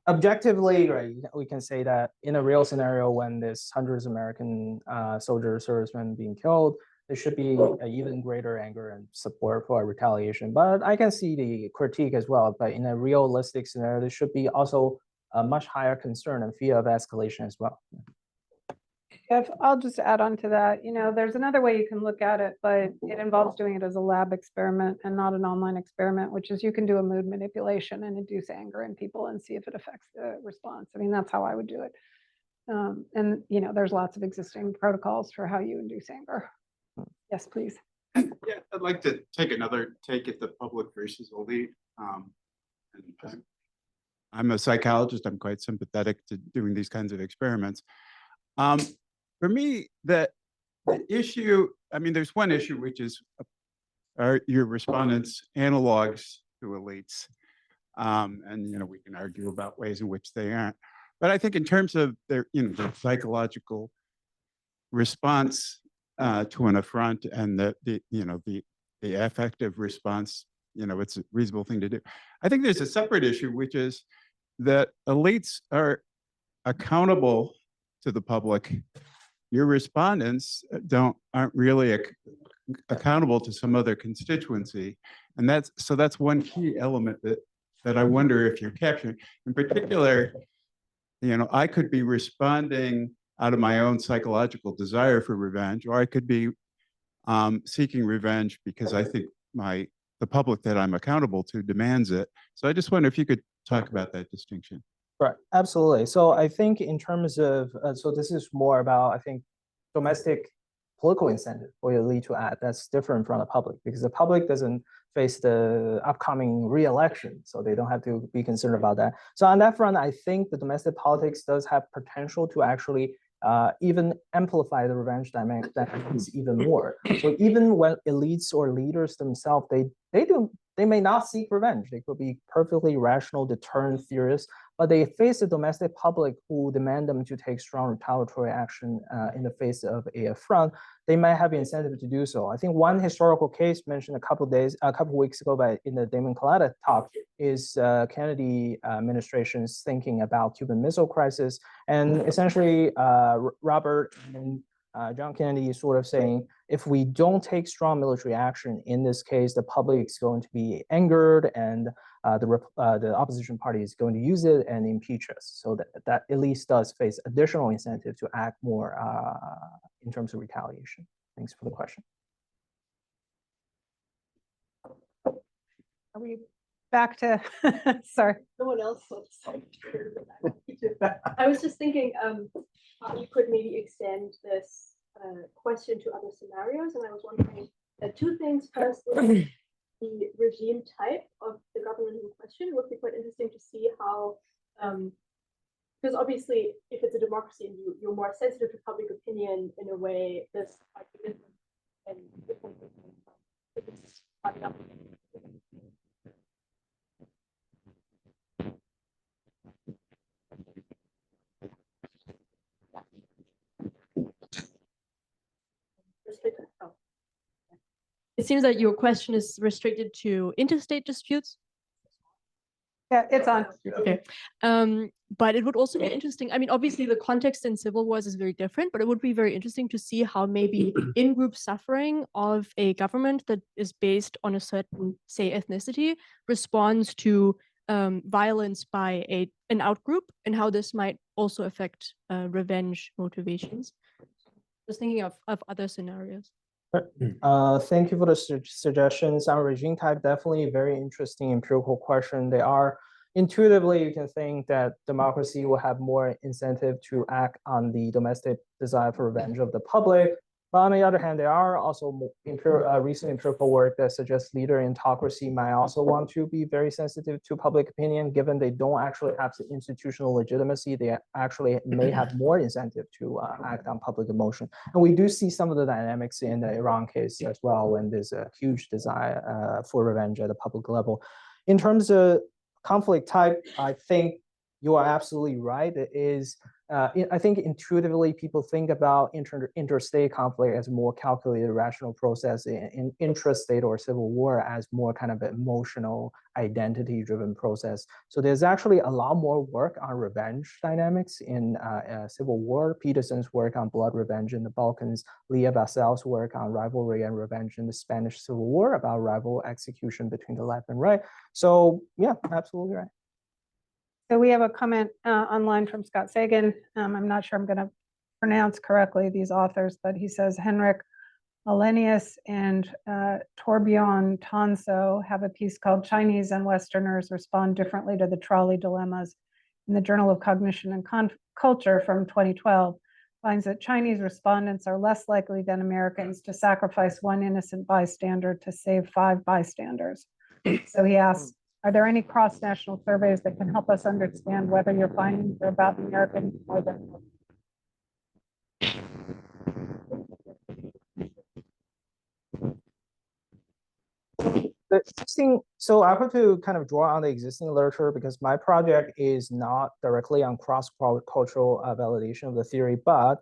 objectively, right, we can say that in a real scenario, when there's hundreds of American soldiers, servicemen being killed, there should be an even greater anger and support for retaliation. But I can see the critique as well. But in a realistic scenario, there should be also a much higher concern and fear of escalation as well. I'll just add on to that. You know, there's another way you can look at it, but it involves doing it as a lab experiment and not an online experiment, which is you can do a mood manipulation and induce anger in people and see if it affects the response. I mean, that's how I would do it. And, you know, there's lots of existing protocols for how you induce anger. Yes, please. Yeah, I'd like to take another take at the public versus elite. I'm a psychologist. I'm quite sympathetic to doing these kinds of experiments. For me, the issue, I mean, there's one issue, which is are your respondents analogs to elites? And, we can argue about ways in which they aren't. But I think in terms of their, the psychological response to an affront and the affective response, it's a reasonable thing to do. I think there's a separate issue, which is that elites are accountable to the public. Your respondents aren't really accountable to some other constituency, and that's one key element that I wonder if you're capturing. In particular, I could be responding out of my own psychological desire for revenge, or I could be seeking revenge because I think the public that I'm accountable to demands it. So I just wonder if you could talk about that distinction. Right, absolutely. So I think in terms of, so this is more about, I think, domestic political incentive for your elite to act. That's different from the public because the public doesn't face the upcoming re-election, so they don't have to be concerned about that. So on that front, I think the domestic politics does have potential to actually even amplify the revenge dynamics even more. So even when elites or leaders themselves, they may not seek revenge. They could be perfectly rational deterrent theorists, but they face the domestic public who demand them to take strong retaliatory action in the face of an affront. They might have incentive to do so. I think one historical case mentioned a couple weeks ago in the Damon Collada talk is Kennedy administration's thinking about Cuban Missile Crisis, and essentially Robert and John Kennedy is sort of saying, if we don't take strong military action in this case, the public is going to be angered, and the opposition party is going to use it and impeach us. So that at least does face additional incentive to act more in terms of retaliation. Thanks for the question. Are we back to, sorry. No one else wants to. I was just thinking, how you could maybe extend this question to other scenarios, and I was wondering two things. First, the regime type of the government in question. It would be quite interesting to see how, because obviously, if it's a democracy and you're more sensitive to public opinion in a way that's quite different and different. It seems that your question is restricted to interstate disputes. Yeah, it's on. Okay. But it would also be interesting. I mean, obviously the context in civil wars is very different, but it would be very interesting to see how maybe in-group suffering of a government that is based on a certain, say, ethnicity responds to violence by an outgroup, and how this might also affect revenge motivations. Just thinking of other scenarios. Thank you for the suggestions. On regime type, definitely a very interesting empirical question. They are intuitively, you can think that democracy will have more incentive to act on the domestic desire for revenge of the public. But on the other hand, there are also recent empirical work that suggests leader in autocracy might also want to be very sensitive to public opinion, given they don't actually have the institutional legitimacy. They actually may have more incentive to act on public emotion. And we do see some of the dynamics in the Iran case as well, when there's a huge desire for revenge at a public level. In terms of conflict type, I think you are absolutely right. It is, I think intuitively people think about interstate conflict as a more calculated, rational process, in intrastate or civil war as more kind of emotional, identity-driven process. So there's actually a lot more work on revenge dynamics in civil war. Peterson's work on blood revenge in the Balkans, Leah Basel's work on rivalry and revenge in the Spanish Civil War, about rival execution between the left and right. So yeah, absolutely right. So we have a comment online from Scott Sagan. I'm not sure I'm going to pronounce correctly these authors, but he says Henrik Alenius and Torbjorn Tonso have a piece called Chinese and Westerners Respond Differently to the Trolley Dilemmas in the Journal of Cognition and Culture from 2012, finds that Chinese respondents are less likely than Americans to sacrifice one innocent bystander to save 5 bystanders. So he asks, are there any cross-national surveys that can help us understand whether your findings are about Americans more than The existing, so I have to kind of draw on the existing literature because my project is not directly on cross-cultural validation of the theory, but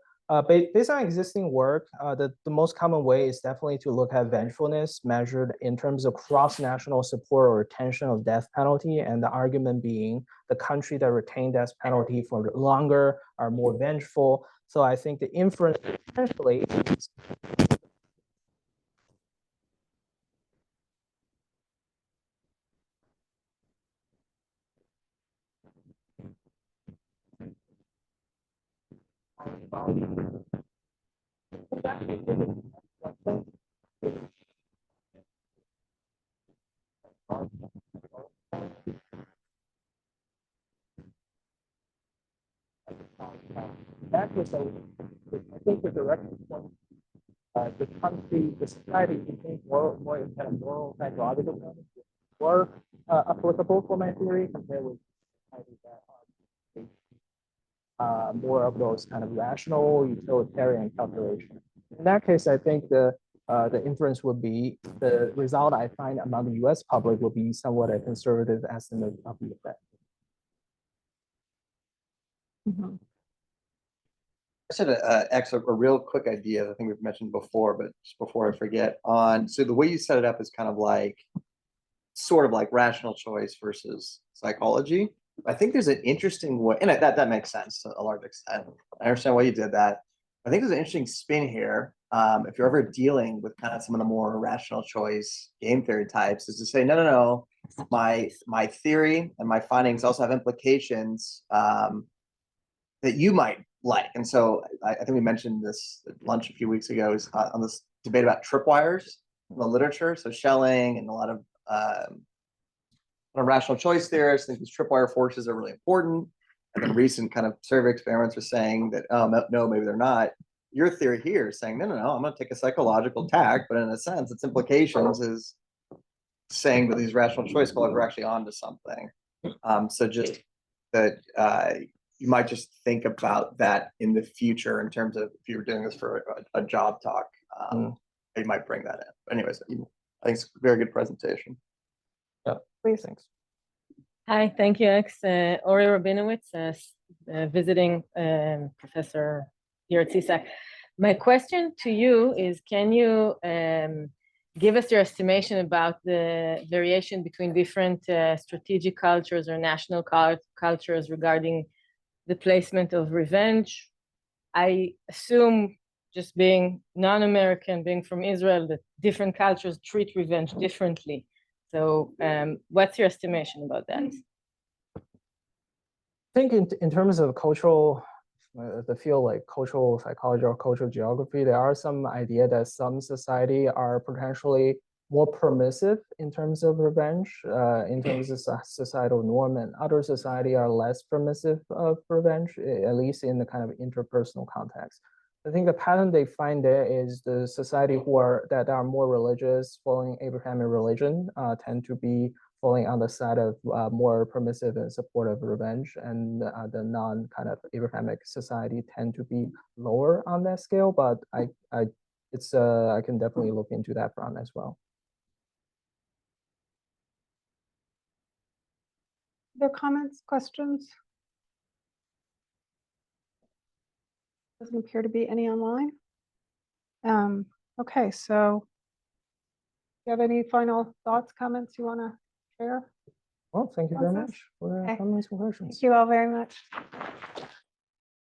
based on existing work, the most common way is definitely to look at vengefulness measured in terms of cross-national support or retention of death penalty, and the argument being the country that retained death penalty for longer are more vengeful. So I think the inference essentially is that was I think the direction from the country, the society became more kind of moral psychological terms, more applicable for my theory compared with society that are more of those kind of rational utilitarian calculations. In that case, I think the inference would be the result I find among the U.S. public would be somewhat a conservative estimate of the effect. I said a real quick idea. I think we've mentioned before, but just before I forget, on so the way you set it up is kind of like sort of like rational choice versus psychology. I think there's an interesting way, and that makes sense to a large extent. I understand why you did that. I think there's an interesting spin here. If you're ever dealing with kind of some of the more rational choice game theory types, is to say, no, my theory and my findings also have implications that you might like. And so I think we mentioned this at lunch a few weeks ago is on this debate about tripwires in the literature. So Schelling and a lot of rational choice theorists think these tripwire forces are really important. And then recent kind of survey experiments are saying that, no, maybe they're not. Your theory here is saying, no, I'm going to take a psychological tack, but in a sense, its implications is saying that these rational choice scholars are actually onto something. So just that you might just think about that in the future in terms of if you were doing this for a job talk, you might bring that in. But anyways, I think it's a very good presentation. Yeah, please, thanks. Hi, thank you, X. Ori Rabinowitz, visiting professor here at CSAC. My question to you is, can you give us your estimation about the variation between different strategic cultures or national cultures regarding the placement of revenge? I assume, just being non-American, being from Israel, that different cultures treat revenge differently. So what's your estimation about that? I think in terms of cultural, the field like cultural psychology or cultural geography, there are some idea that some society are potentially more permissive in terms of revenge, in terms of societal norm, and other society are less permissive of revenge, at least in the kind of interpersonal context. I think the pattern they find there is the society that are more religious, following Abrahamic religion, tend to be falling on the side of more permissive and supportive revenge, and the non kind of Abrahamic society tend to be lower on that scale. But I can definitely look into that front as well. Other comments, questions? Doesn't appear to be any online. Okay, so do you have any final thoughts, comments you want to share? Well, thank you very Consensus? much for the Okay. comments and questions. Thank you all very much.